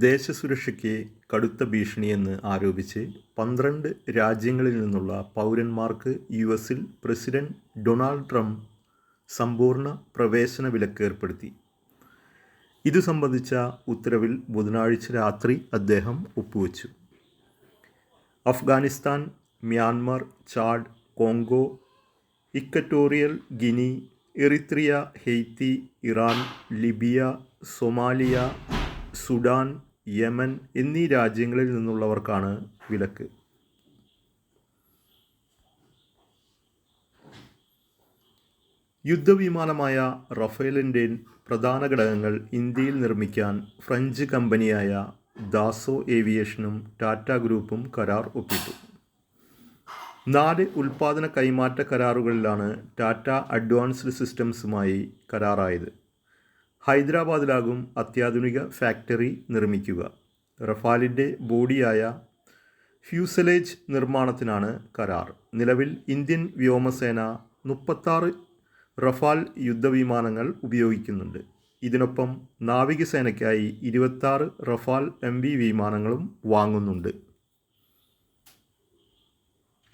ദേശസുരക്ഷയ്ക്ക് കടുത്ത ഭീഷണിയെന്ന് ആരോപിച്ച് 12 രാജ്യങ്ങളിൽ നിന്നുള്ള പൗരന്മാർക്ക് യുഎസിൽ പ്രസിഡന്റ് ഡൊണാൾഡ് ട്രംപ് സമ്പൂർണ്ണ പ്രവേശന വിലക്ക് ഏർപ്പെടുത്തി. ഇതു സംബന്ധിച്ച ഉത്തരവിൽ ബുധനാഴ്ച രാത്രി അദ്ദേഹം ഒപ്പുവെച്ചു. Afghanistan, Myanmar, Chad, Congo, equatorial guinea, Eritrea, Haiti, Iran, Libya, Somalia, Sudan, Yemen എന്നീ രാജ്യങ്ങളിൽ നിന്നുള്ളവർക്കാണ് വിലക്ക്. യുദ്ധവിമാനമായ റഫേലിൻ്റെ പ്രധാന ഘടകങ്ങൾ ഇന്ത്യയിൽ നിർമ്മിക്കാൻ ഫ്രഞ്ച് കമ്പനിയായ ദാസോ ഏവിയേഷനും ടാറ്റ ഗ്രൂപ്പും കരാർ ഒപ്പിട്ടു. 4 ഉൽപ്പാദന കൈമാറ്റ കരാറുകളിലാണ് ടാറ്റ അഡ്വാൻസ്ഡ് സിസ്റ്റംസുമായി കരാറായത്. ഹൈദരാബാദിലാകും അത്യാധുനിക ഫാക്ടറി നിർമ്മിക്കുക. റഫാലിൻ്റെ ബോഡിയായ ഫ്യൂസലേജ് നിർമ്മാണത്തിനാണ് കരാർ. നിലവിൽ ഇന്ത്യൻ വ്യോമസേന 36 റഫാൽ യുദ്ധവിമാനങ്ങൾ ഉപയോഗിക്കുന്നുണ്ട്. ഇതിനൊപ്പം നാവികസേനയ്ക്കായി 26 റഫാൽ MV വിമാനങ്ങളും വാങ്ങുന്നുണ്ട്.